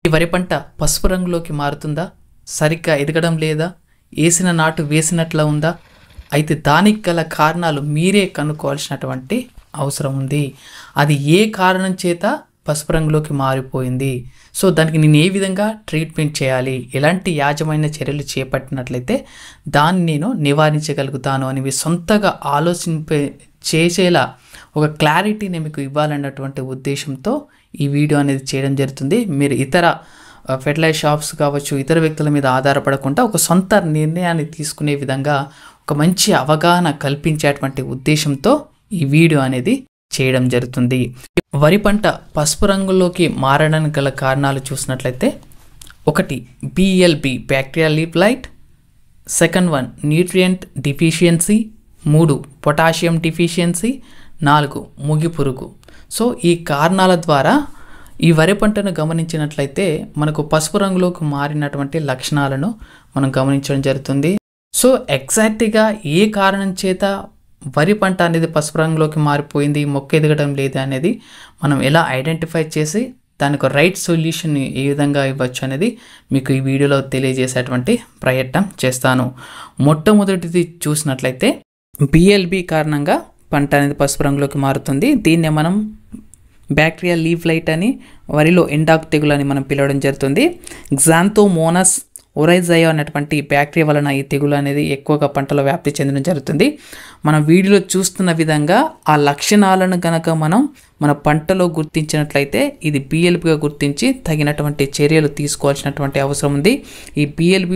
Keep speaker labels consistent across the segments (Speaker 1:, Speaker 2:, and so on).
Speaker 1: ఈ వరి పంట పసుపు రంగులోకి మారుతుందా? సరిగ్గా ఎదగడం లేదా? వేసిన నాటు వేసినట్లా ఉందా? అయితే దానికి గల కారణాలు మీరే కనుక్కోవాల్సినటువంటి అవసరం ఉంది. అది ఏ కారణం చేత పసుపు రంగులోకి మారిపోయింది, సో దానికి నేను ఏ విధంగా ట్రీట్మెంట్ చేయాలి, ఎలాంటి యాజమాన్య చర్యలు చేపట్టినట్లయితే దాన్ని నేను నివారించగలుగుతాను అని మీ సొంతగా చేసేలా ఒక క్లారిటీని మీకు ఇవ్వాలన్నటువంటి ఉద్దేశంతో ఈ వీడియో అనేది చేయడం జరుగుతుంది. మీరు ఇతర ఫెర్టిలైజర్ షాప్స్ కావచ్చు, ఇతర వ్యక్తుల మీద ఆధారపడకుండా ఒక సొంత నిర్ణయాన్ని తీసుకునే విధంగా ఒక మంచి అవగాహన కల్పించేటువంటి ఉద్దేశంతో ఈ వీడియో అనేది చేయడం జరుగుతుంది. వరి పంట పసుపు రంగులోకి మారడానికి గల కారణాలు చూసినట్లయితే, 1 BLB bacterial leaf blight, second 1 nutrient deficiency, 3 potassium deficiency, 4 ముగి పురుగు. సో ఈ కారణాల ద్వారా ఈ వరి పంటను గమనించినట్లయితే మనకు పసుపు రంగులోకి మారినటువంటి లక్షణాలను మనం గమనించడం జరుగుతుంది. సో ఎగ్జాక్ట్గా ఏ కారణం చేత వరి పంట అనేది పసుపు రంగులోకి మారిపోయింది, మొక్క ఎదగడం లేదా అనేది మనం ఎలా ఐడెంటిఫై చేసి దానికి రైట్ సొల్యూషన్ ఏ విధంగా ఇవ్వచ్చు అనేది మీకు ఈ వీడియోలో తెలియజేసేటువంటి ప్రయత్నం చేస్తాను. మొట్టమొదటిది చూసినట్లయితే BLB కారణంగా పంట అనేది పసుపు రంగులోకి మారుతుంది. దీన్నే మనం బ్యాక్టీరియల్ లీఫ్ బ్లైట్ అని, వరిలో ఎండాకు తెగులు అని మనం పిలవడం జరుగుతుంది. గ్జాంతోమోనస్ ఒరైజాయో అనేటువంటి బ్యాక్టీరియా వలన ఈ తెగులు అనేది ఎక్కువగా పంటలో వ్యాప్తి చెందడం జరుగుతుంది. మనం వీడియోలో చూస్తున్న విధంగా ఆ లక్షణాలను కనుక మనం మన పంటలో గుర్తించినట్లయితే ఇది BLBగా గుర్తించి తగినటువంటి చర్యలు తీసుకోవాల్సినటువంటి అవసరం ఉంది. ఈ BLB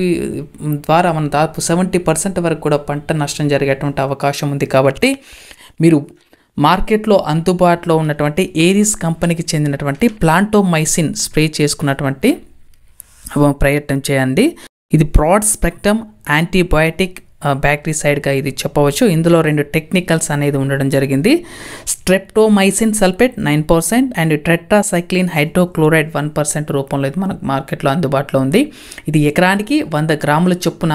Speaker 1: ద్వారా మనం దాదాపు 70% వరకు కూడా పంట నష్టం జరిగేటువంటి అవకాశం ఉంది. కాబట్టి మీరు మార్కెట్లో అందుబాటులో ఉన్నటువంటి ఏరిస్ కంపెనీకి చెందినటువంటి ప్లాంటోమైసిన్ స్ప్రే చేసుకున్నటువంటి ప్రయత్నం చేయండి. ఇది బ్రాడ్ స్పెక్ట్రమ్ యాంటీబయాటిక్ బ్యాక్టీరిసైడ్గా ఇది చెప్పవచ్చు. ఇందులో 2 టెక్నికల్స్ అనేది ఉండడం జరిగింది. Streptomycin sulphate 9% and tetracycline hydrochloride 1% రూపంలో ఇది మనకు మార్కెట్లో అందుబాటులో ఉంది. ఇది ఎకరానికి 100 గ్రాముల చొప్పున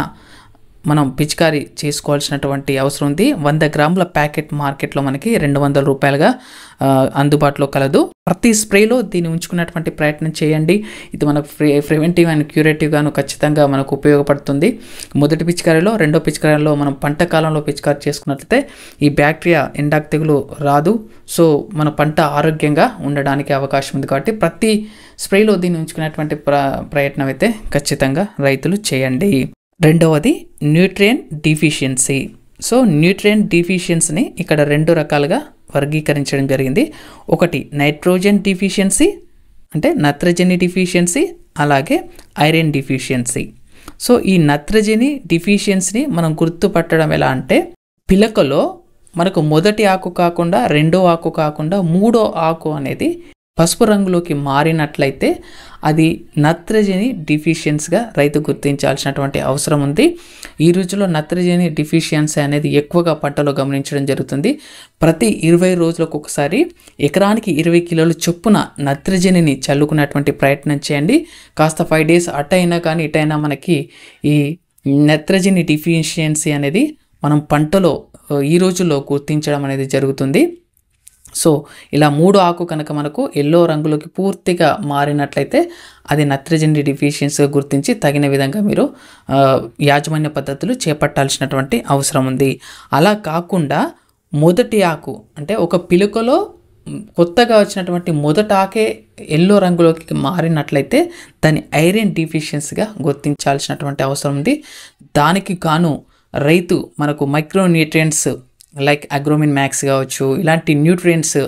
Speaker 1: మనం పిచికారీ చేసుకోవాల్సినటువంటి అవసరం ఉంది. 100 గ్రాముల ప్యాకెట్ మార్కెట్లో మనకి 200 రూపాయలుగా అందుబాటులో కలదు. ప్రతి స్ప్రేలో దీన్ని ఉంచుకున్నటువంటి ప్రయత్నం చేయండి. ఇది మనకు ప్రివెంటివ్ అండ్ క్యూరేటివ్గాను ఖచ్చితంగా మనకు ఉపయోగపడుతుంది. మొదటి పిచికారీలో, రెండో పిచికారీలో మనం పంట కాలంలో పిచికారీ చేసుకున్నట్లయితే ఈ బ్యాక్టీరియా ఎండాకు తెగులు రాదు. సో మన పంట ఆరోగ్యంగా ఉండడానికి అవకాశం ఉంది. కాబట్టి ప్రతి స్ప్రేలో దీన్ని ఉంచుకునేటువంటి ప్రయత్నం అయితే ఖచ్చితంగా రైతులు చేయండి. రెండవది న్యూట్రియంట్ డిఫిషియన్సీ. సో న్యూట్రియంట్ డిఫిషియన్సీని ఇక్కడ 2 రకాలుగా వర్గీకరించడం జరిగింది. 1 నైట్రోజన్ డిఫిషియన్సీ అంటే నత్రజని డిఫిషియన్సీ, అలాగే ఐరన్ డిఫిషియన్సీ. సో ఈ నత్రజని డిఫిషియన్సీని మనం గుర్తుపట్టడం ఎలా అంటే, పిలకలో మనకు మొదటి ఆకు కాకుండా, రెండో ఆకు కాకుండా, మూడో ఆకు అనేది పసుపు రంగులోకి మారినట్లయితే అది నత్రజని డిఫిషియన్సీగా రైతు గుర్తించాల్సినటువంటి అవసరం ఉంది. ఈ రోజుల్లో నత్రజని డిఫిషియన్సీ అనేది ఎక్కువగా పంటలో గమనించడం జరుగుతుంది. ప్రతి 20 రోజులకు ఒకసారి ఎకరానికి 20 కిలోల చొప్పున నత్రజనిని చల్లుకునేటువంటి ప్రయత్నం చేయండి. కాస్త 5 డేస్ అటైనా కానీ ఇటైనా మనకి ఈ నత్రజని డిఫిషియన్సీ అనేది మనం పంటలో ఈ రోజుల్లో గుర్తించడం అనేది జరుగుతుంది. సో ఇలా 3 ఆకు కనుక మనకు ఎల్లో రంగులోకి పూర్తిగా మారినట్లయితే అది నత్రజని డిఫిషియన్సీగా గుర్తించి తగిన విధంగా మీరు యాజమాన్య పద్ధతులు చేపట్టాల్సినటువంటి అవసరం ఉంది. అలా కాకుండా మొదటి ఆకు అంటే ఒక పిలుకలో కొత్తగా వచ్చినటువంటి మొదటి ఆకే ఎల్లో రంగులోకి మారినట్లయితే దాన్ని ఐరన్ డిఫిషియన్సీగా గుర్తించాల్సినటువంటి అవసరం ఉంది. దానికి గాను రైతు మనకు micro nutrients like Agromin max కావచ్చు, ఇలాంటి న్యూట్రియంట్స్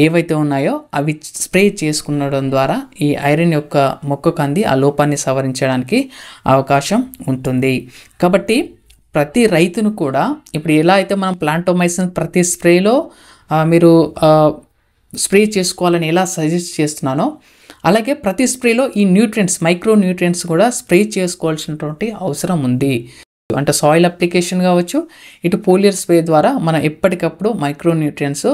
Speaker 1: ఏవైతే ఉన్నాయో అవి స్ప్రే చేసుకునడం ద్వారా ఈ ఐరన్ యొక్క మొక్కకు అంది ఆ లోపాన్ని సవరించడానికి అవకాశం ఉంటుంది. కాబట్టి ప్రతి రైతును కూడా ఇప్పుడు ఎలా అయితే మనం ప్లాంటోమైసిన్ ప్రతి స్ప్రేలో మీరు స్ప్రే చేసుకోవాలని ఎలా సజెస్ట్ చేస్తున్నానో, అలాగే ప్రతి స్ప్రేలో ఈ న్యూట్రియంట్స్ మైక్రో న్యూట్రియంట్స్ కూడా స్ప్రే చేసుకోవాల్సినటువంటి అవసరం ఉంది. అంటే సాయిల్ అప్లికేషన్ కావచ్చు, ఇటు పోలియర్ స్ప్రే ద్వారా మనం ఎప్పటికప్పుడు మైక్రో న్యూట్రియంట్స్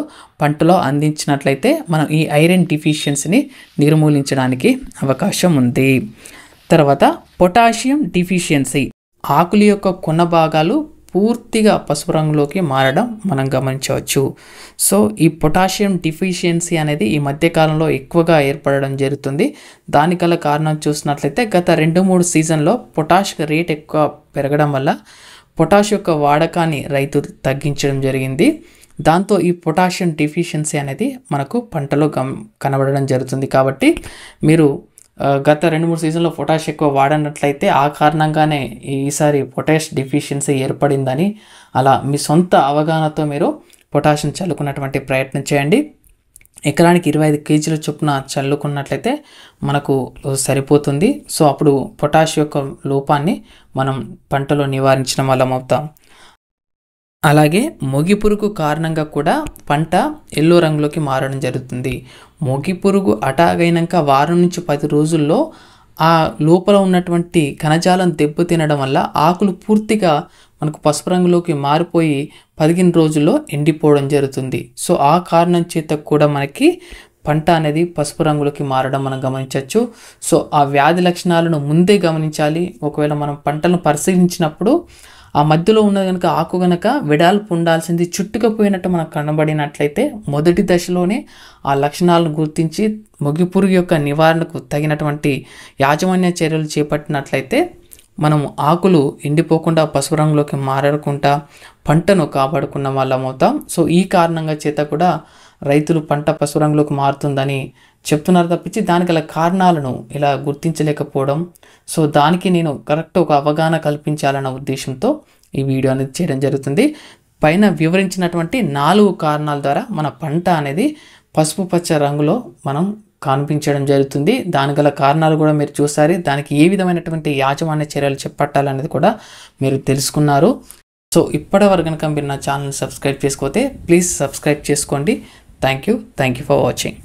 Speaker 1: పంటలో అందించినట్లయితే మనం ఈ ఐరన్ డిఫిషియన్సీని నిర్మూలించడానికి అవకాశం ఉంది. తర్వాత పొటాషియం డిఫిషియన్సీ, ఆకుల యొక్క కొన భాగాలు పూర్తిగా పసుపు రంగులోకి మారడం మనం గమనించవచ్చు. సో ఈ పొటాషియం డిఫిషియన్సీ అనేది ఈ మధ్యకాలంలో ఎక్కువగా ఏర్పడడం జరుగుతుంది. దానికి గల కారణం చూసినట్లయితే గత 2-3 సీజన్లో పొటాష్ రేట్ ఎక్కువ పెరగడం వల్ల పొటాష్ యొక్క వాడకాన్ని రైతులు తగ్గించడం జరిగింది. దాంతో ఈ పొటాషియం డిఫిషియన్సీ అనేది మనకు పంటలో కనబడడం జరుగుతుంది. కాబట్టి మీరు గత 2-3 సీజన్లో పొటాష్ ఎక్కువ వాడినట్లయితే ఆ కారణంగానే ఈసారి పొటాష్ డిఫిషియన్సీ ఏర్పడిందని అలా మీ సొంత అవగాహనతో మీరు పొటాషియం చల్లుకున్నటువంటి ప్రయత్నం చేయండి. ఎకరానికి 25 కేజీల చొప్పున చల్లుకున్నట్లయితే మనకు సరిపోతుంది. సో అప్పుడు పొటాష్ యొక్క లోపాన్ని మనం పంటలో నివారించిన వాళ్ళం అవుతాం. అలాగే మొగి పురుగు కారణంగా కూడా పంట ఎల్లో రంగులోకి మారడం జరుగుతుంది. మొగి పురుగు అటాక్ అయినాక వారం నుంచి 10 రోజుల్లో ఆ లోపల ఉన్నటువంటి కణజాలం దెబ్బతినడం వల్ల ఆకులు పూర్తిగా మనకు పసుపు రంగులోకి మారిపోయి 15 రోజుల్లో ఎండిపోవడం జరుగుతుంది. సో ఆ కారణం చేత కూడా మనకి పంట అనేది పసుపు రంగులోకి మారడం మనం గమనించవచ్చు. సో ఆ వ్యాధి లక్షణాలను ముందే గమనించాలి. ఒకవేళ మనం పంటలను పరిశీలించినప్పుడు ఆ మధ్యలో ఉన్నది కనుక ఆకు కనుక వెడల్పు ఉండాల్సింది చుట్టుకుపోయినట్టు మనకు కనబడినట్లయితే మొదటి దశలోనే ఆ లక్షణాలను గుర్తించి మొగి పురుగు యొక్క నివారణకు తగినటువంటి యాజమాన్య చర్యలు చేపట్టినట్లయితే మనం ఆకులు ఎండిపోకుండా పసుపు రంగులోకి మారకుండా పంటను కాపాడుకున్న వాళ్ళం అవుతాం. సో ఈ కారణంగా చేత కూడా రైతులు పంట పసుపు రంగులోకి మారుతుందని చెప్తున్నారు తప్పించి దానికి గల కారణాలను ఇలా గుర్తించలేకపోవడం. సో దానికి నేను కరెక్ట్ ఒక అవగాహన కల్పించాలన్న ఉద్దేశంతో ఈ వీడియో అనేది చేయడం జరుగుతుంది. పైన వివరించినటువంటి 4 కారణాల ద్వారా మన పంట అనేది పసుపు పచ్చ రంగులో మనం కనిపించడం జరుగుతుంది. దానికి గల కారణాలు కూడా మీరు చూసారు. దానికి ఏ విధమైనటువంటి యాజమాన్య చర్యలు చేపట్టాలనేది కూడా మీరు తెలుసుకున్నారు. సో ఇప్పటివరకు కనుక మీరు నా ఛానల్ సబ్స్క్రైబ్ చేసుకోతే ప్లీజ్ సబ్స్క్రైబ్ చేసుకోండి. Thank you for watching.